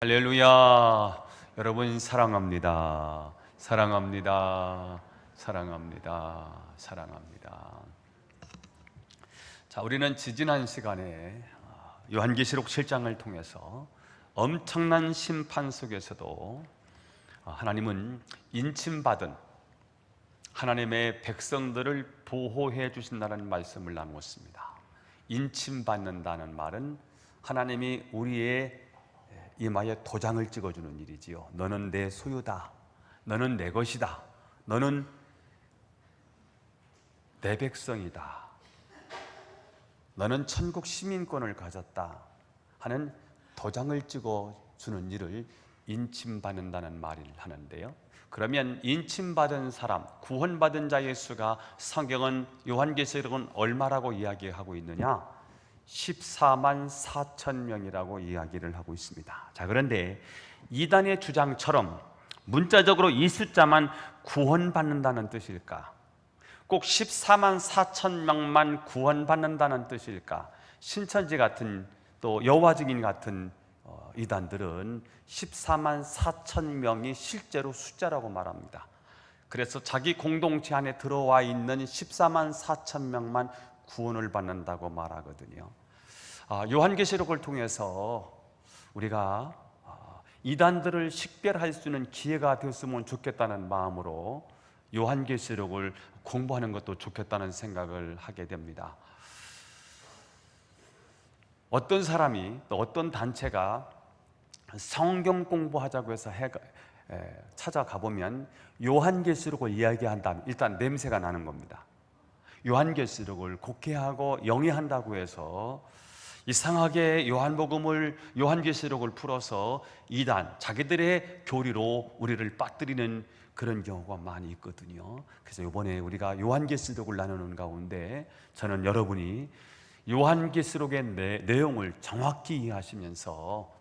할렐루야. 여러분 사랑합니다. 사랑합니다. 사랑합니다. 사랑합니다. 자, 우리는 지지난 시간에 요한계시록 7장을 통해서 엄청난 심판 속에서도 하나님은 인침받은 하나님의 백성들을 보호해 주신다는 말씀을 나누었습니다. 인침받는다는 말은 하나님이 우리의 이마에 도장을 찍어주는 일이지요. 너는 내 소유다. 너는 내 것이다. 너는 내 백성이다. 너는 천국 시민권을 가졌다 하는 도장을 찍어주는 일을 인침받는다는 말을 하는데요. 그러면 인침받은 사람, 구원받은 자의 수가 성경은 요한계시록은 얼마라고 이야기하고 있느냐? 14만 4천 명이라고 이야기를 하고 있습니다. 자, 그런데 이단의 주장처럼 문자적으로 이 숫자만 구원받는다는 뜻일까? 꼭 14만 4천 명만 구원받는다는 뜻일까? 신천지 같은 또 여호와 증인 같은 이단들은 14만 4천 명이 실제로 숫자라고 말합니다. 그래서 자기 공동체 안에 들어와 있는 14만 4천 명만 구원을 받는다고 말하거든요. 요한계시록을 통해서 우리가 이단들을 식별할 수 있는 기회가 되었으면 좋겠다는 마음으로 요한계시록을 공부하는 것도 좋겠다는 생각을 하게 됩니다. 어떤 사람이 또 어떤 단체가 성경 공부하자고 해서 찾아가 보면 요한계시록을 이야기한다면 일단 냄새가 나는 겁니다. 요한계시록을 곡해하고 영위한다고 해서 이상하게 요한계시록을 풀어서 이단, 자기들의 교리로 우리를 빠뜨리는 그런 경우가 많이 있거든요. 그래서 이번에 우리가 요한계시록을 나누는 가운데 저는 여러분이 요한계시록의 내용을 정확히 이해하시면서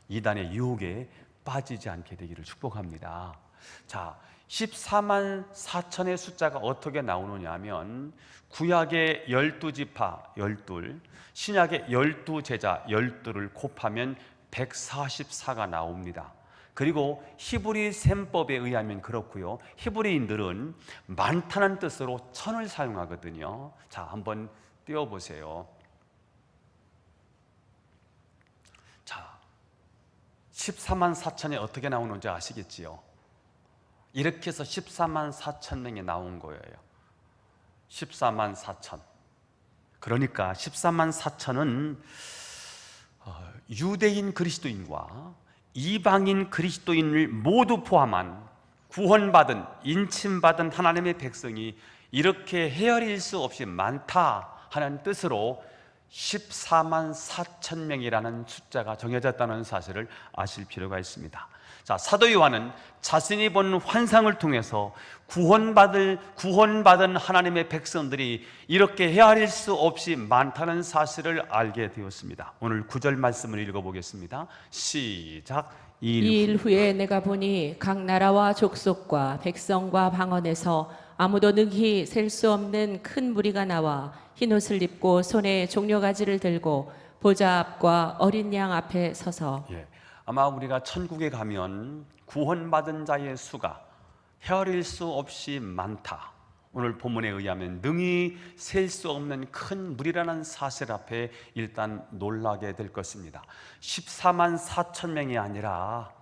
이단의 유혹에 빠지지 않게 되기를 축복합니다. 자, 14만 4천의 숫자가 어떻게 나오느냐 하면 구약의 12지파 12, 신약의 12제자 12를 곱하면 144가 나옵니다. 그리고 히브리 셈법에 의하면 그렇고요. 히브리인들은 많다는 뜻으로 천을 사용하거든요. 자, 한번 띄워보세요. 자, 14만 4천이 어떻게 나오는지 아시겠지요? 이렇게 해서 14만 4천 명이 나온 거예요. 14만 4천. 그러니까 14만 4천은 유대인 그리스도인과 이방인 그리스도인을 모두 포함한 구원받은 인침받은 하나님의 백성이 이렇게 헤아릴 수 없이 많다 하는 뜻으로 14만 4천 명이라는 숫자가 정해졌다는 사실을 아실 필요가 있습니다. 자, 사도 요한은 자신이 본 환상을 통해서 구원받은 하나님의 백성들이 이렇게 헤아릴 수 없이 많다는 사실을 알게 되었습니다. 오늘 9절 말씀을 읽어보겠습니다. 시작. 이 일 후에 내가 보니 각 나라와 족속과 백성과 방언에서 아무도 능히 셀 수 없는 큰 무리가 나와 흰옷을 입고 손에 종려가지를 들고 보좌 앞과 어린 양 앞에 서서 아마 우리가 천국에 가면 구원받은 자의 수가 헤아릴 수 없이 많다. 오늘 본문에 의하면 능히 셀 수 없는 큰 무리라는 사실 앞에 일단 놀라게 될 것입니다. 14만 4천 명이 아니라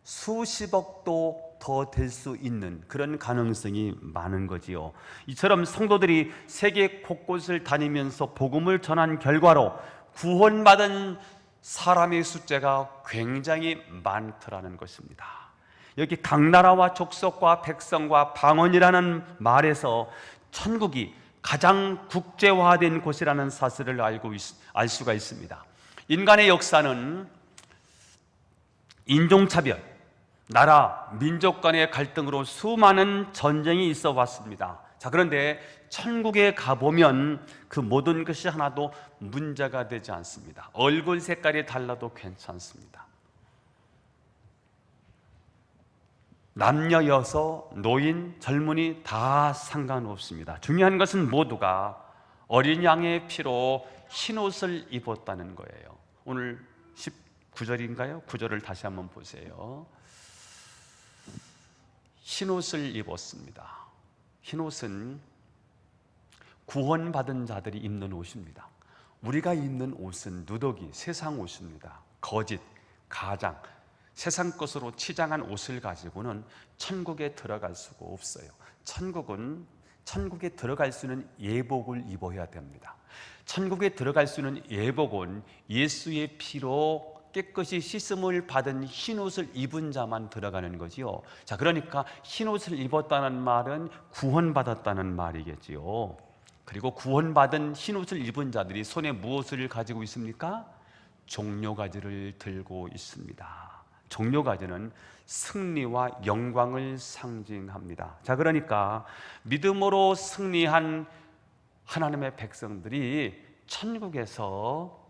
수십억도 더 될 수 있는 그런 가능성이 많은 거지요. 이처럼 성도들이 세계 곳곳을 다니면서 복음을 전한 결과로 구원받은 사람의 숫자가 굉장히 많더라는 것입니다. 여기 각 나라와 족속과 백성과 방언이라는 말에서 천국이 가장 국제화된 곳이라는 사실을 알 수가 있습니다. 인간의 역사는 인종차별, 나라, 민족 간의 갈등으로 수많은 전쟁이 있어 왔습니다. 자, 그런데 천국에 가보면 그 모든 것이 하나도 문제가 되지 않습니다. 얼굴 색깔이 달라도 괜찮습니다. 남녀, 여소, 노인, 젊은이 다 상관없습니다. 중요한 것은 모두가 어린 양의 피로 흰옷을 입었다는 거예요. 오늘 9절인가요? 9절을 다시 한번 보세요. 흰옷을 입었습니다. 흰옷은 구원받은 자들이 입는 옷입니다. 우리가 입는 옷은 누더기, 세상 옷입니다. 거짓, 가장, 세상 것으로 치장한 옷을 가지고는 천국에 들어갈 수가 없어요. 천국에 들어갈 수는 예복을 입어야 됩니다. 천국에 들어갈 수는 예복은 예수의 피로 깨끗이 씻음을 받은 흰옷을 입은 자만 들어가는 거지요. 자, 그러니까 흰옷을 입었다는 말은 구원받았다는 말이겠지요. 그리고 구원받은 흰옷을 입은 자들이 손에 무엇을 가지고 있습니까? 종려가지를 들고 있습니다. 종려가지는 승리와 영광을 상징합니다. 자, 그러니까 믿음으로 승리한 하나님의 백성들이 천국에서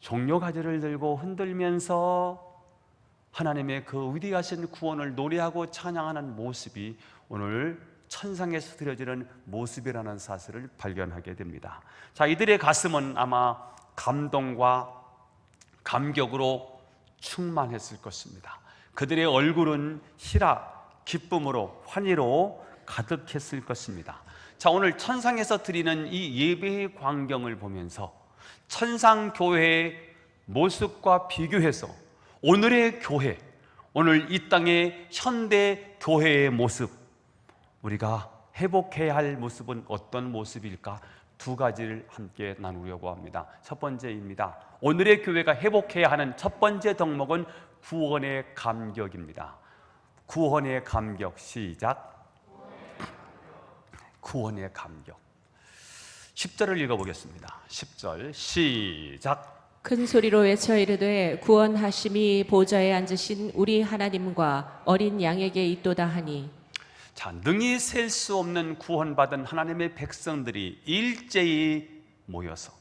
종려가지를 들고 흔들면서 하나님의 그 위대하신 구원을 노래하고 찬양하는 모습이 오늘 천상에서 드려지는 모습이라는 사실을 발견하게 됩니다. 자, 이들의 가슴은 아마 감동과 감격으로 충만했을 것입니다. 그들의 얼굴은 희락, 기쁨으로, 환희로 가득했을 것입니다. 자, 오늘 천상에서 드리는 이 예배의 광경을 보면서 천상 교회의 모습과 비교해서 오늘의 교회, 오늘 이 땅의 현대 교회의 모습, 우리가 회복해야 할 모습은 어떤 모습일까? 두 가지를 함께 나누려고 합니다. 첫 번째입니다. 오늘의 교회가 회복해야 하는 첫 번째 덕목은 구원의 감격입니다. 구원의 감격. 시작. 구원의 감격. 10절을 읽어보겠습니다. 10절 시작. 큰 소리로 외쳐 이르되 구원하심이 보좌에 앉으신 우리 하나님과 어린 양에게 있도다 하니. 자, 능히 셀 수 없는 구원받은 하나님의 백성들이 일제히 모여서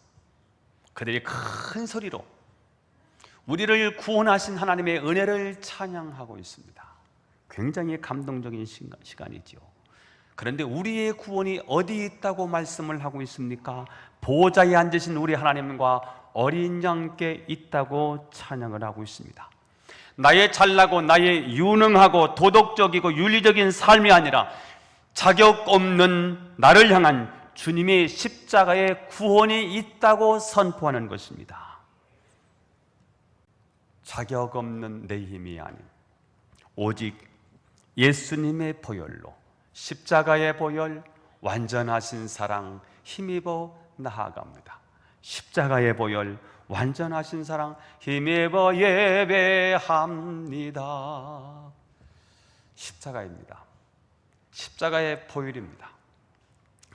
그들이 큰 소리로 우리를 구원하신 하나님의 은혜를 찬양하고 있습니다. 굉장히 감동적인 시간이죠. 그런데 우리의 구원이 어디 있다고 말씀을 하고 있습니까? 보좌에 앉으신 우리 하나님과 어린 양께 있다고 찬양을 하고 있습니다. 나의 잘나고 나의 유능하고 도덕적이고 윤리적인 삶이 아니라 자격 없는 나를 향한 주님의 십자가의 구원이 있다고 선포하는 것입니다. 자격 없는 내 힘이 아닌 오직 예수님의 보혈로, 십자가의 보혈, 완전하신 사랑 힘입어 나아갑니다. 십자가의 보혈, 완전하신 사랑 힘입어 예배합니다. 십자가입니다. 십자가의 보혈입니다.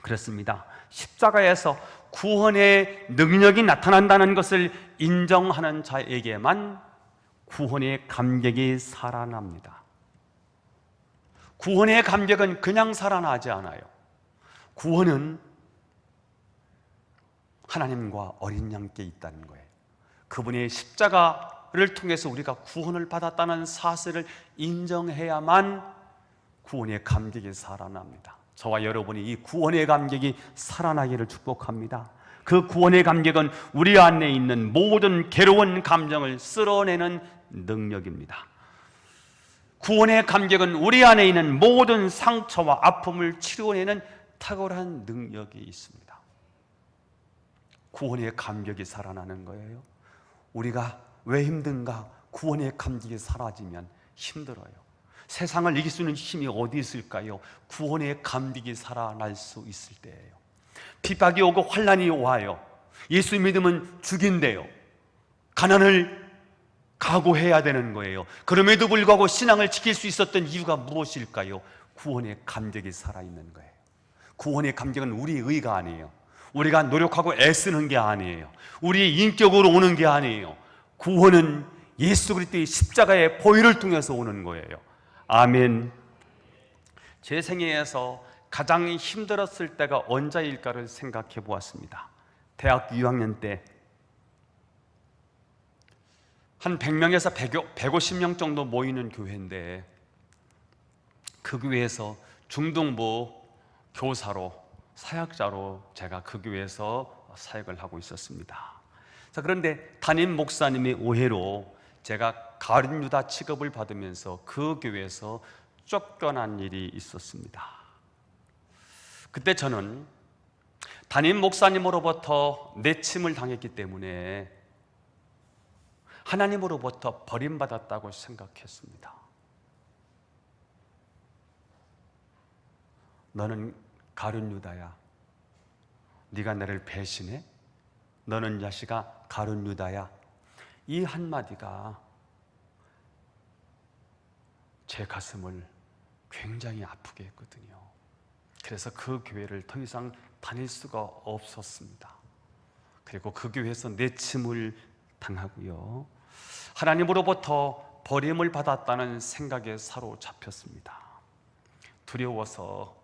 그렇습니다. 십자가에서 구원의 능력이 나타난다는 것을 인정하는 자에게만 구원의 감격이 살아납니다. 구원의 감격은 그냥 살아나지 않아요. 구원은 하나님과 어린 양께 있다는 거예요. 그분의 십자가를 통해서 우리가 구원을 받았다는 사실을 인정해야만 구원의 감격이 살아납니다. 저와 여러분이 이 구원의 감격이 살아나기를 축복합니다. 그 구원의 감격은 우리 안에 있는 모든 괴로운 감정을 쓸어내는 능력입니다. 구원의 감격은 우리 안에 있는 모든 상처와 아픔을 치료해내는 탁월한 능력이 있습니다. 구원의 감격이 살아나는 거예요. 우리가 왜 힘든가? 구원의 감격이 사라지면 힘들어요. 세상을 이길 수 있는 힘이 어디 있을까요? 구원의 감격이 살아날 수 있을 때예요. 핍박이 오고 환난이 와요. 예수 믿으면 죽인대요. 가난을 각오해야 되는 거예요. 그럼에도 불구하고 신앙을 지킬 수 있었던 이유가 무엇일까요? 구원의 감격이 살아있는 거예요. 구원의 감격은 우리의 의가 아니에요. 우리가 노력하고 애쓰는 게 아니에요. 우리의 인격으로 오는 게 아니에요. 구원은 예수 그리스도의 십자가의 보혈을 통해서 오는 거예요. 아멘. 제 생애에서 가장 힘들었을 때가 언제일까를 생각해 보았습니다. 대학교 2학년 때 한 100명에서 150명 정도 모이는 교회인데 그 교회에서 중등부 교사로 사역자로 제가 그 교회에서 사역을 하고 있었습니다. 자, 그런데 담임 목사님의 오해로 제가 가룟 유다 취급을 받으면서 그 교회에서 쫓겨난 일이 있었습니다. 그때 저는 담임 목사님으로부터 내침을 당했기 때문에 하나님으로부터 버림받았다고 생각했습니다. 너는 가룟 유다야. 네가 나를 배신해? 너는 자식아 가룟 유다야. 이 한마디가 제 가슴을 굉장히 아프게 했거든요. 그래서 그 교회를 더 이상 다닐 수가 없었습니다. 그리고 그 교회에서 내침을 당하고요, 하나님으로부터 버림을 받았다는 생각에 사로잡혔습니다. 두려워서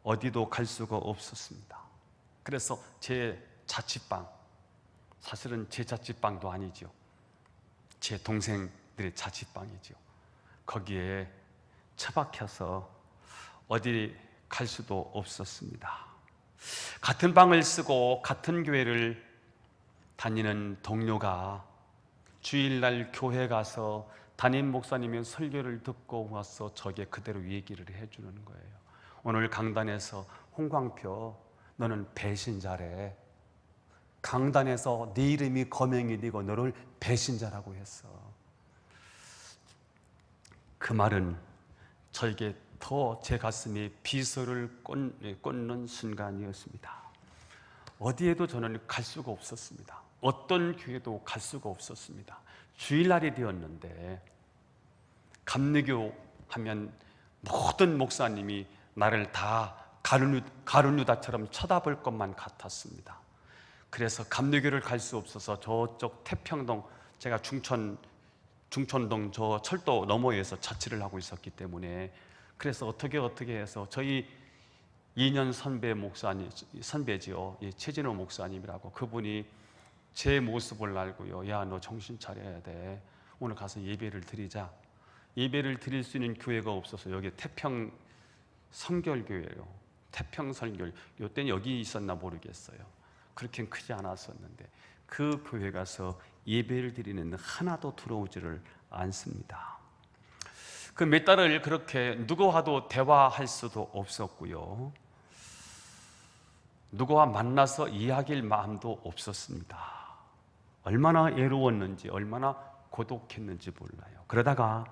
어디도 갈 수가 없었습니다. 그래서 제 자취방, 사실은 제 자취방도 아니죠. 제 동생들의 자취방이죠. 거기에 처박혀서 어디 갈 수도 없었습니다. 같은 방을 쓰고 같은 교회를 다니는 동료가 주일날 교회 가서 담임 목사님의 설교를 듣고 와서 저게 그대로 얘기를 해주는 거예요. 오늘 강단에서 홍광표 너는 배신자래. 강단에서 네 이름이 거명이 되고 너를 배신자라고 했어. 그 말은 저에게 더 제 가슴에 비서를 꽂는 순간이었습니다. 어디에도 저는 갈 수가 없었습니다. 어떤 교회도 갈 수가 없었습니다. 주일날이 되었는데 감리교 하면 모든 목사님이 나를 다 가룟 유다처럼 쳐다볼 것만 같았습니다. 그래서 감리교를 갈 수 없어서 저쪽 태평동, 제가 중촌동 저 철도 너머에서 자취를 하고 있었기 때문에, 그래서 어떻게 해서 저희 2년 선배지요. 최진호 목사님이라고, 그분이 제 모습을 알고요, 야, 너 정신 차려야 돼. 오늘 가서 예배를 드리자. 예배를 드릴 수 있는 교회가 없어서 여기 태평 성결교회요. 태평 성결. 이때는 여기 있었나 모르겠어요. 그렇게는 크지 않았었는데 그 교회 가서 예배를 드리는 하나도 들어오지를 않습니다. 그 몇 달을 그렇게 누구와도 대화할 수도 없었고요, 누구와 만나서 이야기할 마음도 없었습니다. 얼마나 외로웠는지, 얼마나 고독했는지 몰라요. 그러다가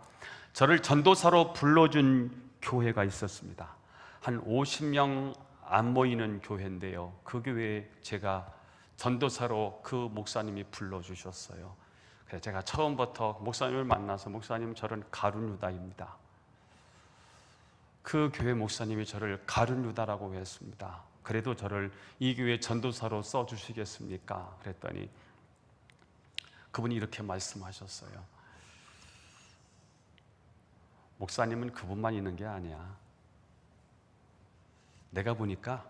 저를 전도사로 불러준 교회가 있었습니다. 한 50명 안 모이는 교회인데요, 그 교회에 제가 전도사로 그 목사님이 불러주셨어요. 그래서 제가 처음부터 목사님을 만나서, 목사님 저는 가룟 유다입니다. 그 교회 목사님이 저를 가룟 유다라고 했습니다. 그래도 저를 이 교회 전도사로 써주시겠습니까? 그랬더니 그분이 이렇게 말씀하셨어요. 목사님은 그분만 있는 게 아니야. 내가 보니까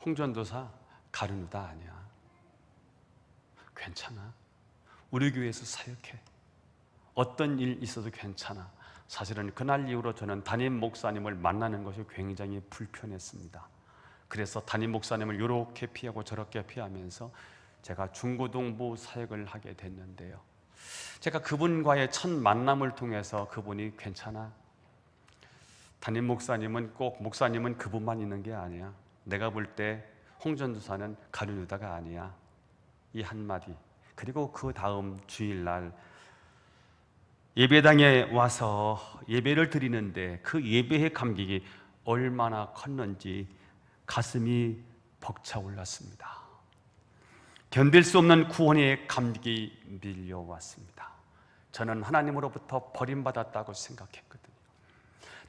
홍전도사 가룟 유다 아니야. 괜찮아. 우리 교회에서 사역해. 어떤 일 있어도 괜찮아. 사실은 그날 이후로 저는 담임 목사님을 만나는 것이 굉장히 불편했습니다. 그래서 담임 목사님을 이렇게 피하고 저렇게 피하면서 제가 중고등부 사역을 하게 됐는데요, 제가 그분과의 첫 만남을 통해서 그분이 괜찮아. 담임 목사님은 꼭 목사님은 그분만 있는 게 아니야. 내가 볼 때 홍전도사는 가룟 유다가 아니야. 이 한마디. 그리고 그 다음 주일날 예배당에 와서 예배를 드리는데 그 예배의 감격이 얼마나 컸는지 가슴이 벅차올랐습니다. 견딜 수 없는 구원의 감격이 밀려왔습니다. 저는 하나님으로부터 버림받았다고 생각했거든요.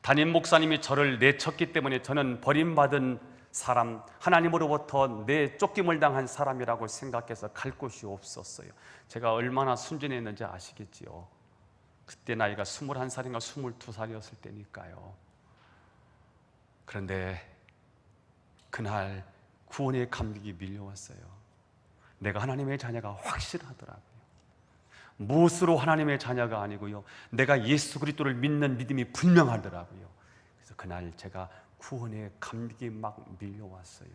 담임 목사님이 저를 내쳤기 때문에 저는 버림받은 사람, 하나님으로부터 쫓김을 당한 사람이라고 생각해서 갈 곳이 없었어요. 제가 얼마나 순진했는지 아시겠지요? 그때 나이가 21살인가 22살이었을 때니까요. 그런데 그날 구원의 감격이 밀려왔어요. 내가 하나님의 자녀가 확실하더라고요. 무엇으로 하나님의 자녀가 아니고요, 내가 예수 그리스도를 믿는 믿음이 분명하더라고요. 그래서 그날 제가 구원의 감격이 막 밀려왔어요.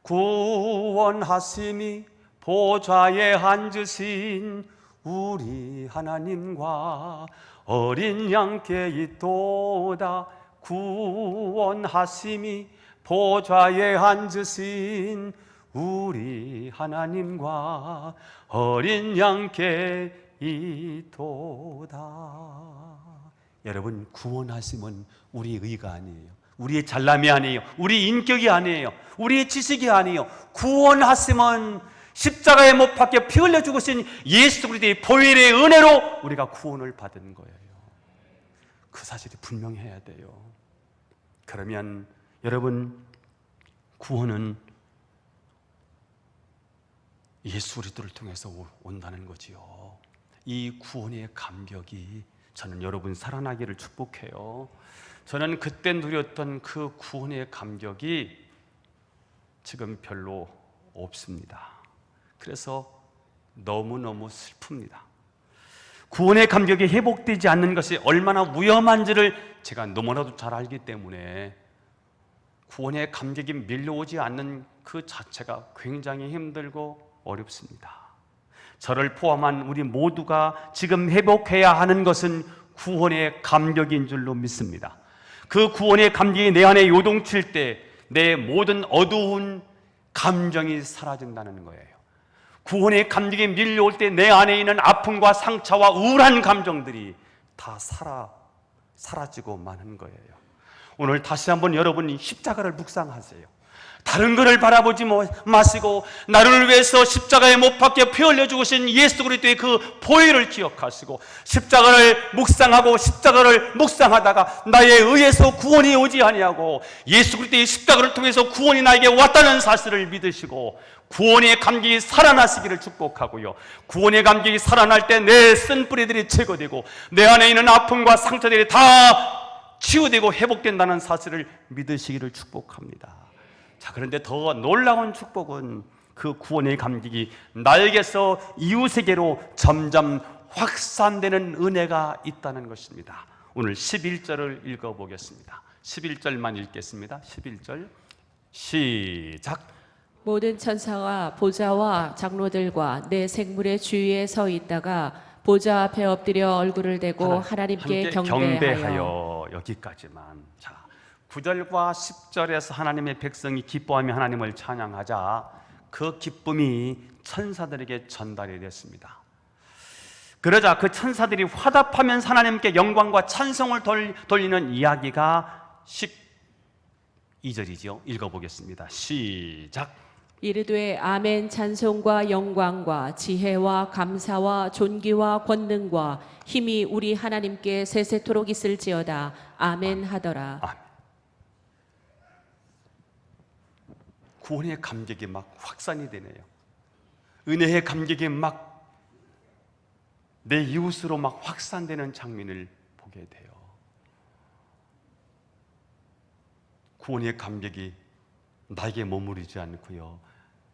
구원하심이 보좌에 앉으신 우리 하나님과 어린 양께 있도다. 구원하심이 보좌에 앉으신 우리 하나님과 어린 양께 있도다. 여러분, 구원하심은 우리의 의가 아니에요. 우리의 잘남이 아니에요. 우리의 인격이 아니에요. 우리의 지식이 아니에요. 구원하심은 십자가에 못 박혀 피 흘려 죽으신 예수 그리스도의 보혈의 은혜로 우리가 구원을 받은 거예요. 그 사실이 분명해야 돼요. 그러면 여러분, 구원은 예수 그리스도를 통해서 온다는 거지요. 이 구원의 감격이 저는 여러분 살아나기를 축복해요. 저는 그때 누렸던 그 구원의 감격이 지금 별로 없습니다. 그래서 너무너무 슬픕니다. 구원의 감격이 회복되지 않는 것이 얼마나 위험한지를 제가 너무나도 잘 알기 때문에 구원의 감격이 밀려오지 않는 그 자체가 굉장히 힘들고 어렵습니다. 저를 포함한 우리 모두가 지금 회복해야 하는 것은 구원의 감격인 줄로 믿습니다. 그 구원의 감격이 내 안에 요동칠 때 내 모든 어두운 감정이 사라진다는 거예요. 구원의 감격이 밀려올 때 내 안에 있는 아픔과 상처와 우울한 감정들이 다 사라지고 마는 거예요. 오늘 다시 한번 여러분이 십자가를 묵상하세요. 다른 것을 바라보지 마시고 나를 위해서 십자가에 못 박혀 피 흘려 죽으신 예수 그리스도의 그 보혈을 기억하시고 십자가를 묵상하다가 나에 의해서 구원이 오지 아니하고 예수 그리스도의 십자가를 통해서 구원이 나에게 왔다는 사실을 믿으시고 구원의 감격이 살아나시기를 축복하고요. 구원의 감격이 살아날 때 내 쓴뿌리들이 제거되고 내 안에 있는 아픔과 상처들이 다 치유되고 회복된다는 사실을 믿으시기를 축복합니다. 자, 그런데 더 놀라운 축복은 그 구원의 감격이 나에게서 이웃에게로 점점 확산되는 은혜가 있다는 것입니다. 오늘 11절을 읽어보겠습니다. 11절만 읽겠습니다. 11절 시작. 모든 천사가 보좌와 장로들과 내 생물의 주위에 서 있다가 보좌 앞에 엎드려 얼굴을 대고 하나님께 경배하여. 여기까지만. 자, 9절과 10절에서 하나님의 백성이 기뻐하며 하나님을 찬양하자 그 기쁨이 천사들에게 전달이 됐습니다. 그러자 그 천사들이 화답하면서 하나님께 영광과 찬송을 돌리는 이야기가 12절이죠. 읽어보겠습니다. 시작. 이르되 아멘. 찬송과 영광과 지혜와 감사와 존귀와 권능과 힘이 우리 하나님께 세세토록 있을지어다. 아멘 하더라. 아멘. 구원의 감격이 막 확산이 되네요. 은혜의 감격이 막 내 이웃으로 막 확산되는 장면을 보게 돼요. 구원의 감격이 나에게 머무르지 않고요,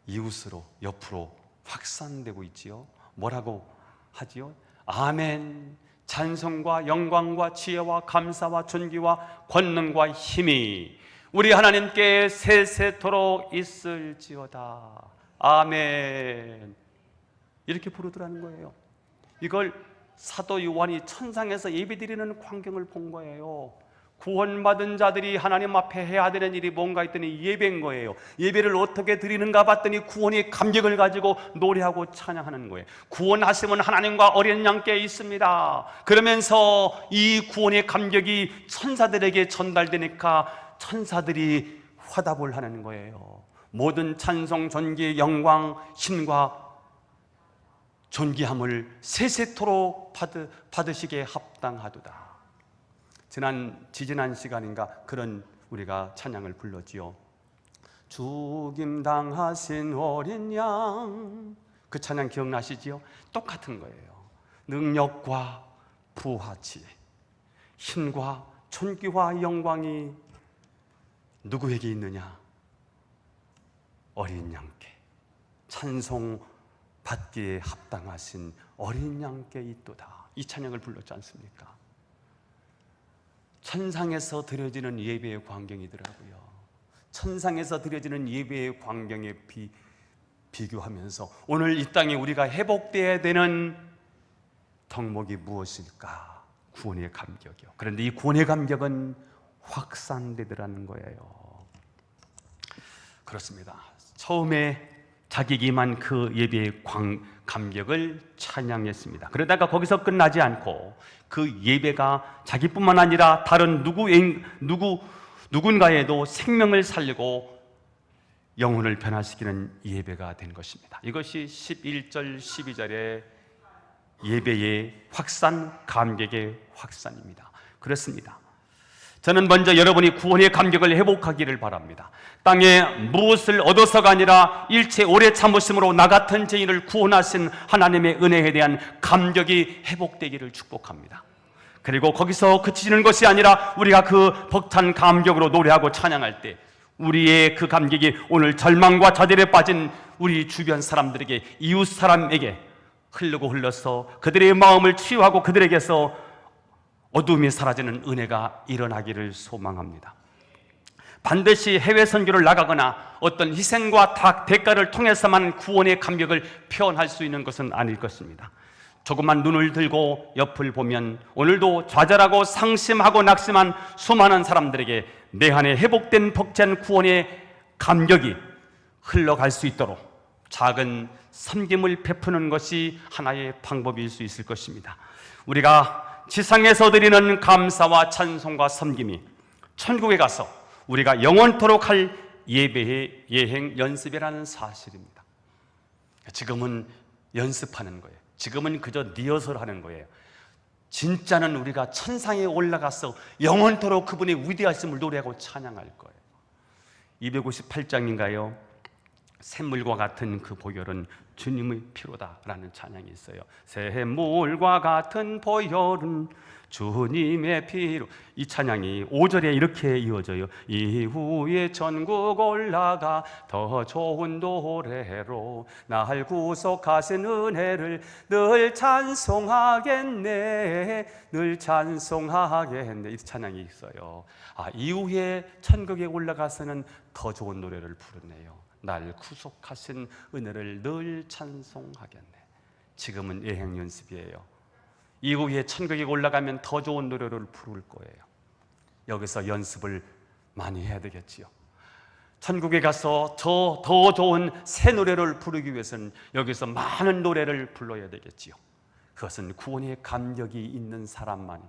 이웃으로, 옆으로 확산되고 있지요. 뭐라고 하지요? 아멘. 찬송과 영광과 지혜와 감사와 존귀와 권능과 힘이 우리 하나님께 세세토록 있을지어다. 아멘. 이렇게 부르더라는 거예요. 이걸 사도 요한이 천상에서 예배드리는 광경을 본 거예요. 구원받은 자들이 하나님 앞에 해야 되는 일이 뭔가 했더니 예배인 거예요. 예배를 어떻게 드리는가 봤더니 구원의 감격을 가지고 노래하고 찬양하는 거예요. 구원하심은 하나님과 어린 양께 있습니다. 그러면서 이 구원의 감격이 천사들에게 전달되니까 천사들이 화답을 하는 거예요. 모든 찬송, 존귀, 영광, 힘과 존귀함을 세세토록 받으시기에 합당하도다. 지지난 시간인가 그런 우리가 찬양을 불렀지요. 죽임당하신 어린 양, 그 찬양 기억나시지요? 똑같은 거예요. 능력과 부하치, 힘과 존귀와 영광이 누구에게 있느냐? 어린 양께, 찬송 받기에 합당하신 어린 양께 있도다. 이 찬양을 불렀지 않습니까? 천상에서 드려지는 예배의 광경이더라고요. 천상에서 드려지는 예배의 광경에 비교하면서 오늘 이 땅에 우리가 회복되어야 되는 덕목이 무엇일까? 구원의 감격이요. 그런데 이 구원의 감격은 확산되더라는 거예요. 그렇습니다. 처음에 자기에게 임한 그 예배의 감격을 찬양했습니다. 그러다가 거기서 끝나지 않고 그 예배가 자기뿐만 아니라 다른 누군가에도 생명을 살리고 영혼을 변화시키는 예배가 된 것입니다. 이것이 11절 12절의 예배의 확산, 감격의 확산입니다. 그렇습니다. 저는 먼저 여러분이 구원의 감격을 회복하기를 바랍니다. 땅에 무엇을 얻어서가 아니라 일체 오래 참으심으로 나 같은 죄인을 구원하신 하나님의 은혜에 대한 감격이 회복되기를 축복합니다. 그리고 거기서 그치는 것이 아니라 우리가 그 벅찬 감격으로 노래하고 찬양할 때 우리의 그 감격이 오늘 절망과 좌절에 빠진 우리 주변 사람들에게, 이웃 사람에게 흘러서 그들의 마음을 치유하고 그들에게서 어둠이 사라지는 은혜가 일어나기를 소망합니다. 반드시 해외 선교를 나가거나 어떤 희생과 대가를 통해서만 구원의 감격을 표현할 수 있는 것은 아닐 것입니다. 조금만 눈을 들고 옆을 보면 오늘도 좌절하고 상심하고 낙심한 수많은 사람들에게 내 안에 회복된 벅찬 구원의 감격이 흘러갈 수 있도록 작은 섬김을 베푸는 것이 하나의 방법일 수 있을 것입니다. 우리가 지상에서 드리는 감사와 찬송과 섬김이 천국에 가서 우리가 영원토록 할 예배의 예행 연습이라는 사실입니다. 지금은 연습하는 거예요. 지금은 그저 리허설 하는 거예요. 진짜는 우리가 천상에 올라가서 영원토록 그분의 위대하심을 노래하고 찬양할 거예요. 258장인가요? 샘물과 같은 그 보혈은 주님의 피로다라는 찬양이 있어요. 샘물과 같은 보혈은 주님의 피로. 이 찬양이 5절에 이렇게 이어져요. 이후에 전국 올라가 더 좋은 노래로 날 구속하신 은혜를 늘 찬송하겠네, 늘 찬송하겠네. 이 찬양이 있어요. 이후에 천국에 올라가서는 더 좋은 노래를 부르네요. 날 구속하신 은혜를 늘 찬송하겠네. 지금은 예행 연습이에요. 이후에 천국에 올라가면 더 좋은 노래를 부를 거예요. 여기서 연습을 많이 해야 되겠지요. 천국에 가서 더 좋은 새 노래를 부르기 위해서는 여기서 많은 노래를 불러야 되겠지요. 그것은 구원의 감격이 있는 사람만이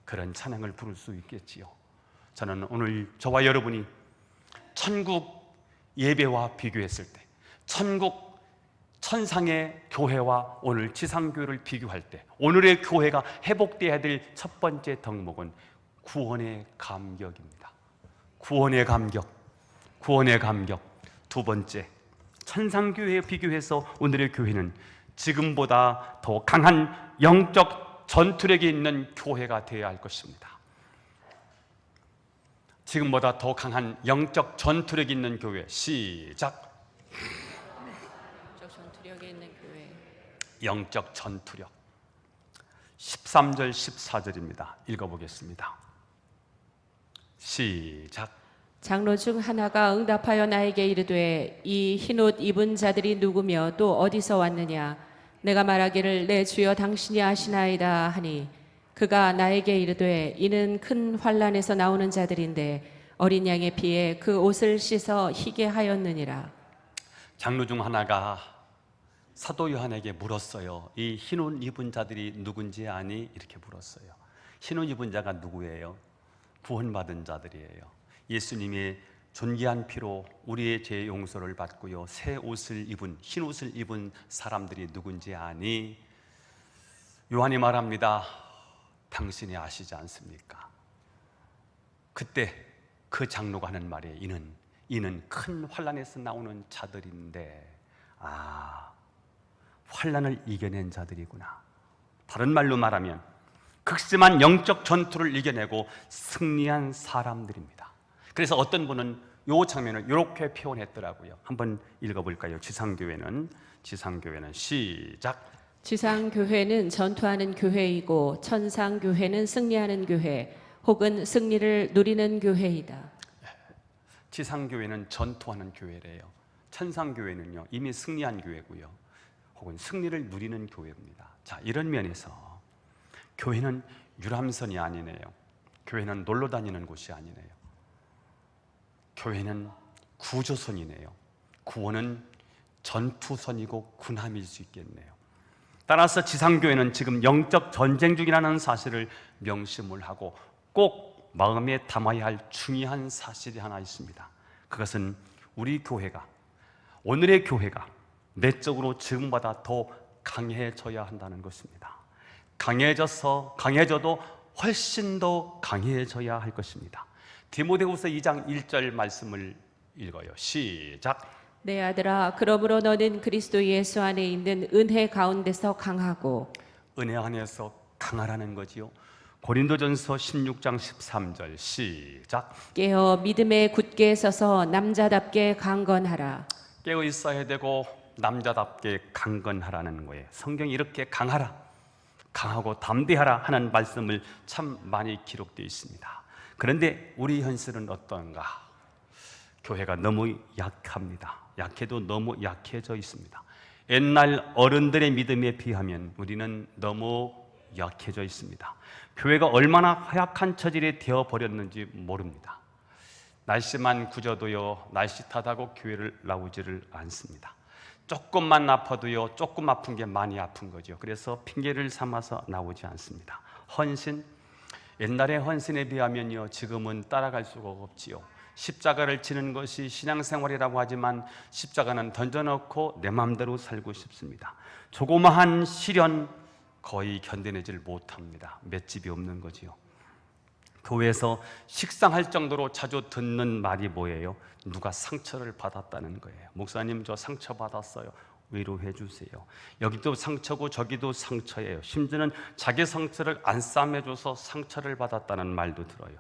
그런 찬양을 부를 수 있겠지요. 저는 오늘 저와 여러분이 천국 예배와 비교했을 때, 천상의 교회와 오늘 지상교회를 비교할 때 오늘의 교회가 회복되어야 될 첫 번째 덕목은 구원의 감격입니다. 구원의 감격. 두 번째, 천상교회에 비교해서 오늘의 교회는 지금보다 더 강한 영적 전투력이 있는 교회가 되어야 할 것입니다. 지금보다 더 강한 영적 전투력이 있는 교회. 시작. 영적 전투력이 있는 교회. 영적 전투력. 13절 14절입니다. 읽어보겠습니다. 시작. 장로 중 하나가 응답하여 나에게 이르되 이 흰옷 입은 자들이 누구며 또 어디서 왔느냐? 내가 말하기를 내 주여 당신이 아시나이다 하니 그가 나에게 이르되 이는 큰 환난에서 나오는 자들인데 어린 양의 피에 그 옷을 씻어 희게 하였느니라. 장로 중 하나가 사도 요한에게 물었어요. 이 흰옷 입은 자들이 누군지 아니? 이렇게 물었어요. 흰옷 입은 자가 누구예요? 구원받은 자들이에요. 예수님의 존귀한 피로 우리의 죄 용서를 받고요, 새 옷을 입은, 흰 옷을 입은 사람들이 누군지 아니? 요한이 말합니다. 당신이 아시지 않습니까? 그때 그 장로가 하는 말에 이는 큰 환난에서 나오는 자들인데, 환난을 이겨낸 자들이구나. 다른 말로 말하면 극심한 영적 전투를 이겨내고 승리한 사람들입니다. 그래서 어떤 분은 이 장면을 이렇게 표현했더라고요. 한번 읽어볼까요? 지상교회는 시작. 지상교회는 전투하는 교회이고 천상교회는 승리하는 교회 혹은 승리를 누리는 교회이다. 지상교회는 전투하는 교회래요. 천상교회는요 이미 승리한 교회고요, 혹은 승리를 누리는 교회입니다. 자, 이런 면에서 교회는 유람선이 아니네요. 교회는 놀러 다니는 곳이 아니네요. 교회는 구조선이네요. 구원은 전투선이고 군함일 수 있겠네요. 따라서 지상교회는 지금 영적 전쟁 중이라는 사실을 명심을 하고 꼭 마음에 담아야 할 중요한 사실이 하나 있습니다. 그것은 우리 교회가, 오늘의 교회가 내적으로 지금보다 더 강해져야 한다는 것입니다. 강해져도 훨씬 더 강해져야 할 것입니다. 디모데후서 2장 1절 말씀을 읽어요. 시작. 내 아들아, 그러므로 너는 그리스도 예수 안에 있는 은혜 가운데서 강하고. 은혜 안에서 강하라는 거지요. 고린도전서 16장 13절 시작. 깨어 믿음에 굳게 서서 남자답게 강건하라. 깨어 있어야 되고 남자답게 강건하라는 거예요. 성경이 이렇게 강하라, 강하고 담대하라 하는 말씀을 참 많이 기록되어 있습니다. 그런데 우리 현실은 어떤가? 교회가 너무 약합니다. 약해도 너무 약해져 있습니다. 옛날 어른들의 믿음에 비하면 우리는 너무 약해져 있습니다. 교회가 얼마나 허약한 처지에 되어버렸는지 모릅니다. 날씨만 굳어도요, 날씨 탓하고 교회를 나오지를 않습니다. 조금만 아파도요, 조금 아픈 게 많이 아픈 거죠. 그래서 핑계를 삼아서 나오지 않습니다. 헌신, 옛날의 헌신에 비하면요, 지금은 따라갈 수가 없지요. 십자가를 지는 것이 신앙생활이라고 하지만 십자가는 던져놓고 내 마음대로 살고 싶습니다. 조그마한 시련 거의 견뎌내질 못합니다. 맷집이 없는 거지요. 교회에서 식상할 정도로 자주 듣는 말이 뭐예요? 누가 상처를 받았다는 거예요. 목사님, 저 상처 받았어요. 위로해 주세요. 여기도 상처고 저기도 상처예요. 심지어는 자기 상처를 안 싸매줘서 상처를 받았다는 말도 들어요.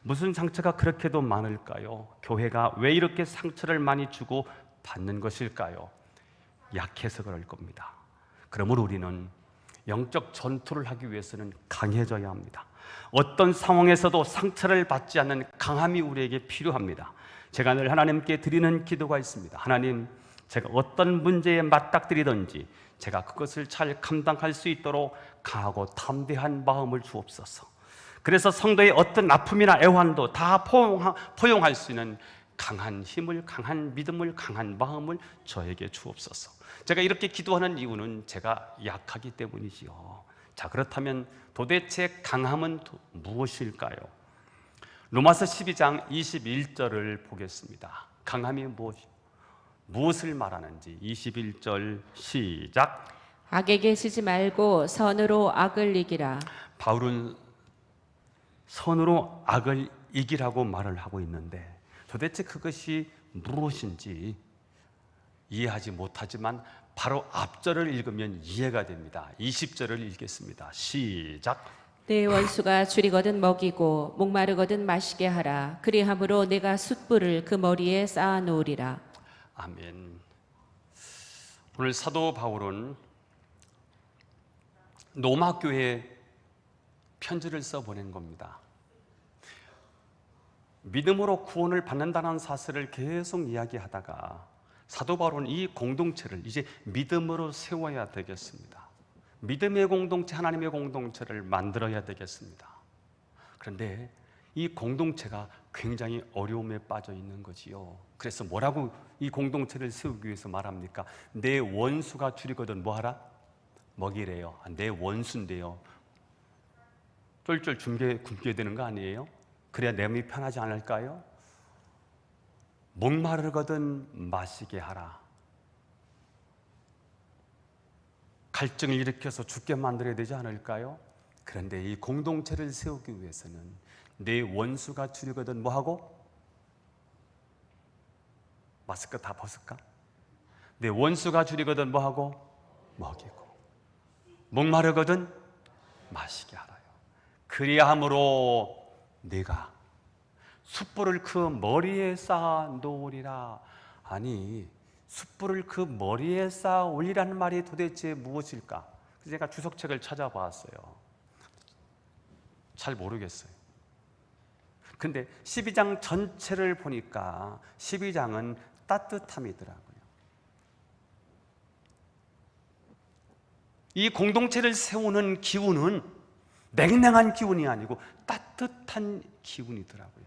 무슨 상처가 그렇게도 많을까요? 교회가 왜 이렇게 상처를 많이 주고 받는 것일까요? 약해서 그럴 겁니다. 그러므로 우리는 영적 전투를 하기 위해서는 강해져야 합니다. 어떤 상황에서도 상처를 받지 않는 강함이 우리에게 필요합니다. 제가 늘 하나님께 드리는 기도가 있습니다. 하나님, 제가 어떤 문제에 맞닥뜨리든지 제가 그것을 잘 감당할 수 있도록 강하고 담대한 마음을 주옵소서. 그래서 성도의 어떤 아픔이나 애환도 다 포용할 수 있는 강한 힘을, 강한 믿음을, 강한 마음을 저에게 주옵소서. 제가 이렇게 기도하는 이유는 제가 약하기 때문이지요. 자, 그렇다면 도대체 강함은 무엇일까요? 로마서 12장 21절을 보겠습니다. 강함이 무엇을 말하는지 21절 시작. 악에게 지지 말고 선으로 악을 이기라. 바울은 선으로 악을 이기라고 말을 하고 있는데 도대체 그것이 무엇인지 이해하지 못하지만 바로 앞절을 읽으면 이해가 됩니다. 20절을 읽겠습니다. 시작. 내 원수가 줄이거든 먹이고 목마르거든 마시게 하라. 그리함으로 내가 숯불을 그 머리에 쌓아 놓으리라. 아멘. 오늘 사도 바울은 로마 교회에 편지를 써보낸 겁니다. 믿음으로 구원을 받는다는 사실을 계속 이야기하다가 사도 바울은 이 공동체를 이제 믿음으로 세워야 되겠습니다. 믿음의 공동체, 하나님의 공동체를 만들어야 되겠습니다. 그런데 이 공동체가 굉장히 어려움에 빠져 있는 거지요. 그래서 뭐라고 이 공동체를 세우기 위해서 말합니까? 내 원수가 줄이거든 뭐하라? 먹이래요. 내 원수인데요. 쫄쫄 굶게 되는 거 아니에요? 그래야 내 마음이 편하지 않을까요? 목마르거든 마시게 하라. 갈증을 일으켜서 죽게 만들어야 되지 않을까요? 그런데 이 공동체를 세우기 위해서는 내 원수가 줄이거든 뭐하고? 마스크 다 벗을까? 내 원수가 줄이거든 뭐하고? 먹이고. 목마르거든 마시게 하라요. 그리함으로 네가 숯불을 그 머리에 쌓아 놓으리라. 아니, 숯불을 그 머리에 쌓아 올리라는 말이 도대체 무엇일까? 그래서 제가 주석책을 찾아봤어요. 잘 모르겠어요. 근데 12장 전체를 보니까 12장은 따뜻함이더라고요. 이 공동체를 세우는 기운은 냉랭한 기운이 아니고 따뜻한 기운이더라고요.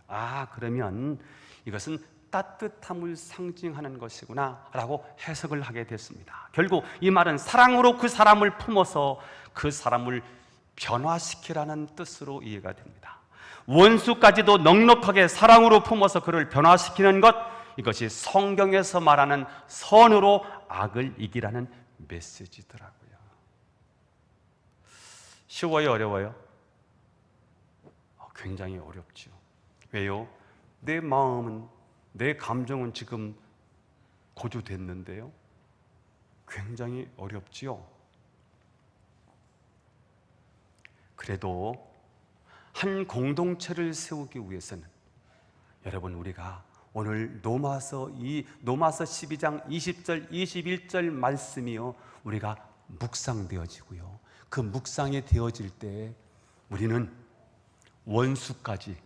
그러면 이것은 따뜻함을 상징하는 것이구나 라고 해석을 하게 됐습니다. 결국 이 말은 사랑으로 그 사람을 품어서 그 사람을 변화시키라는 뜻으로 이해가 됩니다. 원수까지도 넉넉하게 사랑으로 품어서 그를 변화시키는 것, 이것이 성경에서 말하는 선으로 악을 이기라는 메시지더라고요. 쉬워요, 어려워요? 굉장히 어렵죠. 왜요? 내 마음은, 내 감정은 지금 고조됐는데요. 굉장히 어렵지요. 그래도 한 공동체를 세우기 위해서는 여러분, 우리가 오늘 노마서 12장 20절 21절 말씀이요, 우리가 묵상되어지고요, 그 묵상이 되어질 때 우리는 원수까지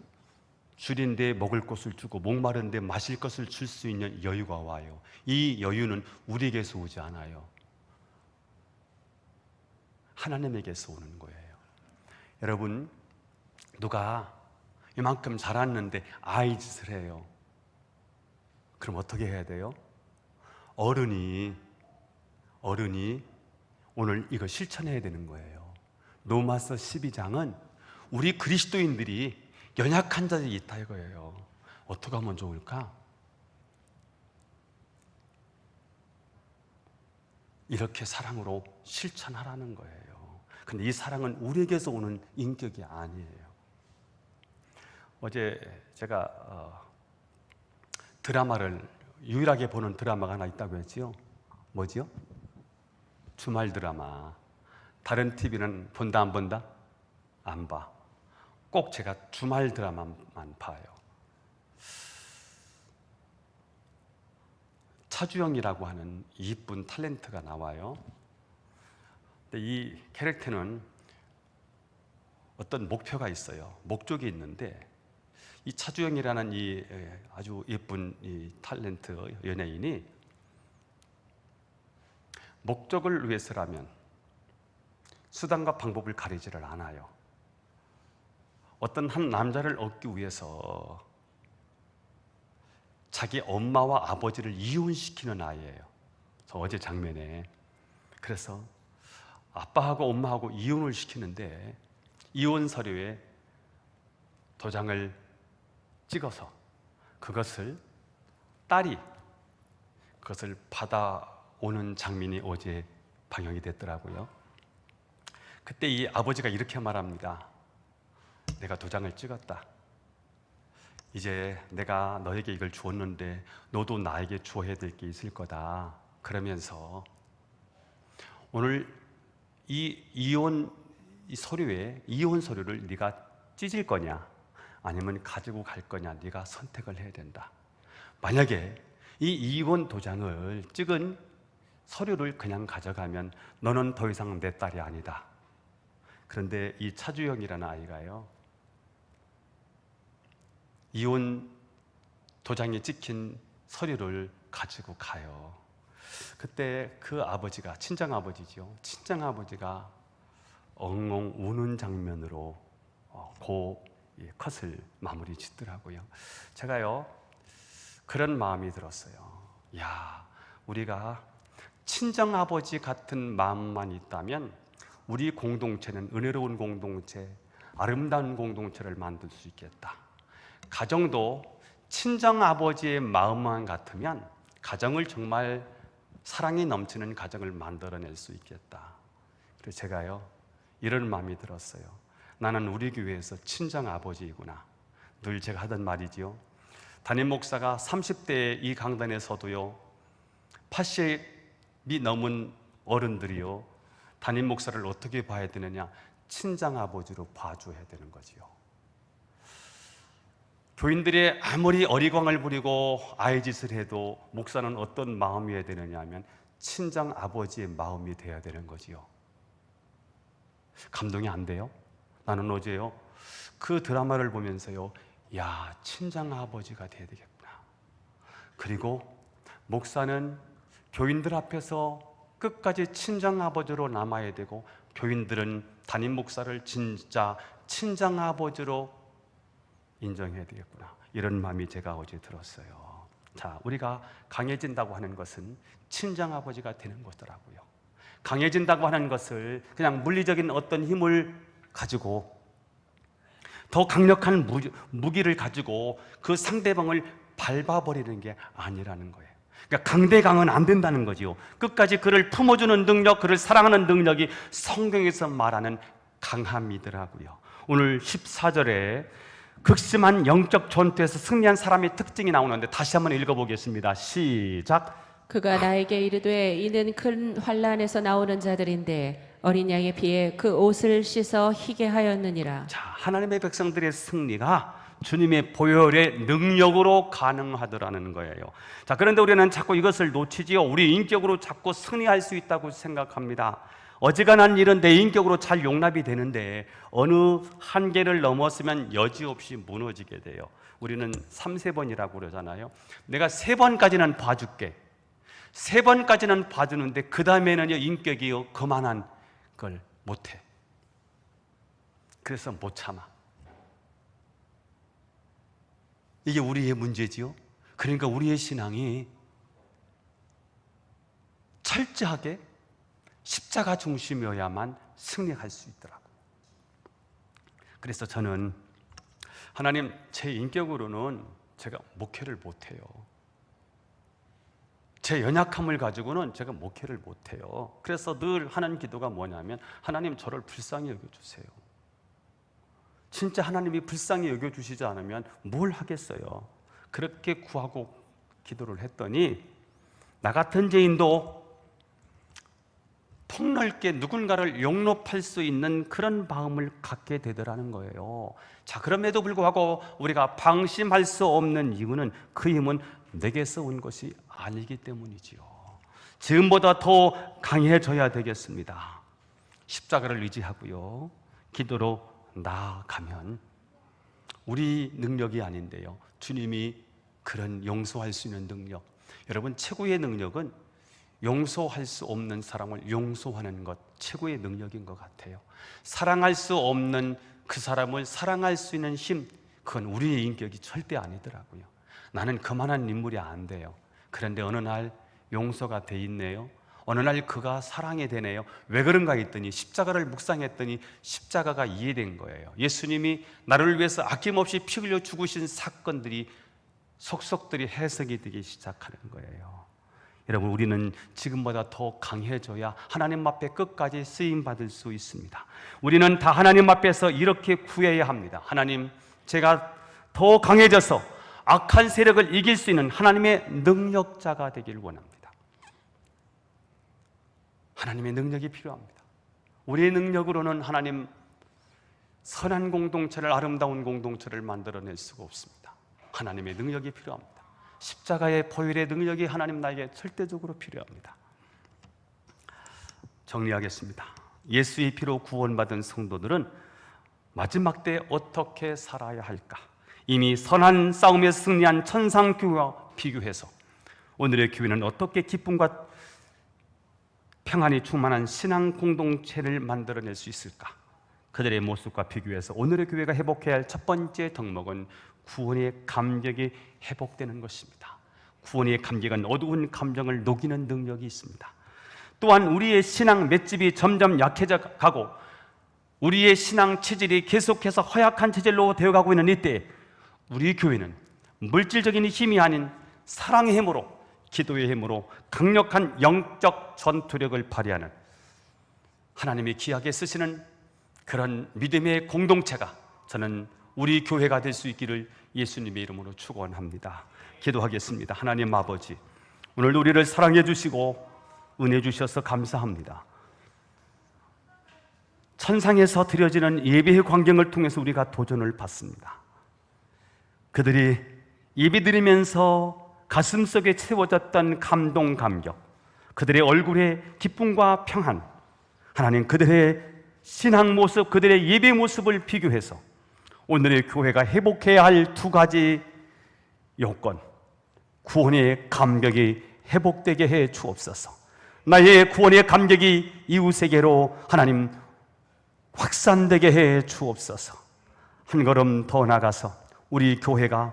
줄인 데 먹을 것을 주고 목마른 데 마실 것을 줄 수 있는 여유가 와요. 이 여유는 우리에게서 오지 않아요. 하나님에게서 오는 거예요. 여러분, 누가 이만큼 자랐는데 아이 짓을 해요. 그럼 어떻게 해야 돼요? 어른이 오늘 이거 실천해야 되는 거예요. 로마서 12장은 우리 그리스도인들이 연약한 자들이 있다 이거예요. 어떻게 하면 좋을까? 이렇게 사랑으로 실천하라는 거예요. 근데 이 사랑은 우리에게서 오는 인격이 아니에요. 어제 제가 드라마를 유일하게 보는 드라마가 하나 있다고 했지요. 뭐지요? 주말 드라마. 다른 TV는 본다 안 본다? 안 봐. 꼭 제가 주말 드라마만 봐요. 차주영이라고 하는 이쁜 탤런트가 나와요. 근데 이 캐릭터는 어떤 목표가 있어요. 목적이 있는데, 이 차주영이라는 이 아주 예쁜 이 탤런트 연예인이 목적을 위해서라면 수단과 방법을 가리지를 않아요. 어떤 한 남자를 얻기 위해서 자기 엄마와 아버지를 이혼시키는 아이예요. 어제 장면에. 그래서 아빠하고 엄마하고 이혼을 시키는데 이혼 서류에 도장을 찍어서 그것을 딸이 그것을 받아오는 장면이 어제 방영이 됐더라고요. 그때 이 아버지가 이렇게 말합니다. 내가 도장을 찍었다. 이제 내가 너에게 이걸 주었는데 너도 나에게 주어야 될 게 있을 거다. 그러면서 오늘 이 이혼 서류를 네가 찢을 거냐 아니면 가지고 갈 거냐, 네가 선택을 해야 된다. 만약에 이 이혼 도장을 찍은 서류를 그냥 가져가면 너는 더 이상 내 딸이 아니다. 그런데 이 차주영이라는 아이가요, 이혼 도장이 찍힌 서류를 가지고 가요. 그때 그 아버지가, 친정아버지죠, 친정아버지가 엉엉 우는 장면으로 컷을 마무리 짓더라고요. 제가요, 그런 마음이 들었어요. 야, 우리가 친정아버지 같은 마음만 있다면 우리 공동체는 은혜로운 공동체, 아름다운 공동체를 만들 수 있겠다. 가정도 친정아버지의 마음만 같으면 가정을 정말 사랑이 넘치는 가정을 만들어낼 수 있겠다. 그래서 제가요, 이런 마음이 들었어요. 나는 우리 교회에서 친정아버지이구나. 늘 제가 하던 말이지요. 담임 목사가 30대의 이 강단에서도요, 80이 넘은 어른들이요, 담임 목사를 어떻게 봐야 되느냐? 친정아버지로 봐줘야 되는 거지요. 교인들이 아무리 어리광을 부리고 아이짓을 해도 목사는 어떤 마음이어야 되느냐 하면 친정아버지의 마음이 돼야 되는 거지요. 감동이 안 돼요? 나는 어제요, 그 드라마를 보면서요, 야, 친정 아버지가 돼야 되겠구나. 그리고 목사는 교인들 앞에서 끝까지 친정 아버지로 남아야 되고, 교인들은 담임 목사를 진짜 친정 아버지로 인정해야 되겠구나. 이런 마음이 제가 어제 들었어요. 자, 우리가 강해진다고 하는 것은 친정 아버지가 되는 것이더라고요. 강해진다고 하는 것을 그냥 물리적인 어떤 힘을 가지고, 더 강력한 무기를 가지고 그 상대방을 밟아버리는 게 아니라는 거예요. 그러니까 강대강은 안 된다는 거지요. 끝까지 그를 품어주는 능력, 그를 사랑하는 능력이 성경에서 말하는 강함이더라고요. 오늘 14절에 극심한 영적 전투에서 승리한 사람의 특징이 나오는데 다시 한번 읽어보겠습니다. 시작. 그가 나에게 이르되 이는 큰 환란에서 나오는 자들인데 어린 양의 피에 그 옷을 씻어 희게 하였느니라. 자, 하나님의 백성들의 승리가 주님의 보혈의 능력으로 가능하더라는 거예요. 자, 그런데 우리는 자꾸 이것을 놓치지요. 우리 인격으로 자꾸 승리할 수 있다고 생각합니다. 어지간한 일은 내 인격으로 잘 용납이 되는데 어느 한계를 넘었으면 여지없이 무너지게 돼요. 우리는 3세번이라고 그러잖아요. 내가 3번까지는 봐줄게. 3번까지는 봐주는데 그 다음에는요, 인격이요, 그만한 걸 못해. 그래서 못 참아. 이게 우리의 문제지요. 그러니까 우리의 신앙이 철저하게 십자가 중심이어야만 승리할 수 있더라고요. 그래서 저는 하나님, 제 인격으로는 제가 목회를 못해요. 제 연약함을 가지고는 제가 목회를 못해요. 그래서 늘 하는 기도가 뭐냐면, 하나님, 저를 불쌍히 여겨주세요. 진짜 하나님이 불쌍히 여겨주시지 않으면 뭘 하겠어요. 그렇게 구하고 기도를 했더니 나 같은 죄인도 폭넓게 누군가를 용납할 수 있는 그런 마음을 갖게 되더라는 거예요. 자, 그럼에도 불구하고 우리가 방심할 수 없는 이유는 그 힘은 내게서 온 것이 아니기 때문이지요. 지금보다 더 강해져야 되겠습니다. 십자가를 의지하고요, 기도로 나아가면 우리 능력이 아닌데요, 주님이 그런 용서할 수 있는 능력, 여러분, 최고의 능력은 용서할 수 없는 사람을 용서하는 것, 최고의 능력인 것 같아요. 사랑할 수 없는 그 사람을 사랑할 수 있는 힘, 그건 우리의 인격이 절대 아니더라고요. 나는 그만한 인물이 안 돼요. 그런데 어느 날 용서가 돼 있네요. 어느 날 그가 사랑이 되네요. 왜 그런가 했더니 십자가를 묵상했더니 십자가가 이해된 거예요. 예수님이 나를 위해서 아낌없이 피 흘려 죽으신 사건들이, 속속들이 해석이 되기 시작하는 거예요. 여러분, 우리는 지금보다 더 강해져야 하나님 앞에 끝까지 쓰임받을 수 있습니다. 우리는 다 하나님 앞에서 이렇게 구해야 합니다. 하나님, 제가 더 강해져서 악한 세력을 이길 수 있는 하나님의 능력자가 되길 원합니다. 하나님의 능력이 필요합니다. 우리의 능력으로는 하나님, 선한 공동체를, 아름다운 공동체를 만들어낼 수가 없습니다. 하나님의 능력이 필요합니다. 십자가의 보혈의 능력이 하나님 나에게 절대적으로 필요합니다. 정리하겠습니다. 예수의 피로 구원받은 성도들은 마지막 때 어떻게 살아야 할까? 이미 선한 싸움에서 승리한 천상교회와 비교해서 오늘의 교회는 어떻게 기쁨과 평안이 충만한 신앙 공동체를 만들어낼 수 있을까? 그들의 모습과 비교해서 오늘의 교회가 회복해야 할 첫 번째 덕목은 구원의 감격이 회복되는 것입니다. 구원의 감격은 어두운 감정을 녹이는 능력이 있습니다. 또한 우리의 신앙 맷집이 점점 약해져 가고 우리의 신앙 체질이 계속해서 허약한 체질로 되어가고 있는 이때 우리 교회는 물질적인 힘이 아닌 사랑의 힘으로, 기도의 힘으로 강력한 영적 전투력을 발휘하는 하나님이 귀하게 쓰시는 그런 믿음의 공동체가 저는 우리 교회가 될 수 있기를 예수님의 이름으로 축원합니다. 기도하겠습니다. 하나님 아버지, 오늘도 우리를 사랑해 주시고 은혜 주셔서 감사합니다. 천상에서 드려지는 예배의 광경을 통해서 우리가 도전을 받습니다. 그들이 예배 드리면서 가슴속에 채워졌던 감동, 감격, 그들의 얼굴에 기쁨과 평안, 하나님, 그들의 신앙 모습, 그들의 예배 모습을 비교해서 오늘의 교회가 회복해야 할 두 가지 요건, 구원의 감격이 회복되게 해 주옵소서. 나의 구원의 감격이 이웃에게로 하나님 확산되게 해 주옵소서. 한 걸음 더 나가서 우리 교회가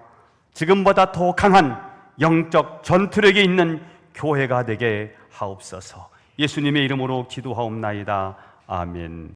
지금보다 더 강한 영적 전투력이 있는 교회가 되게 하옵소서. 예수님의 이름으로 기도하옵나이다. 아멘.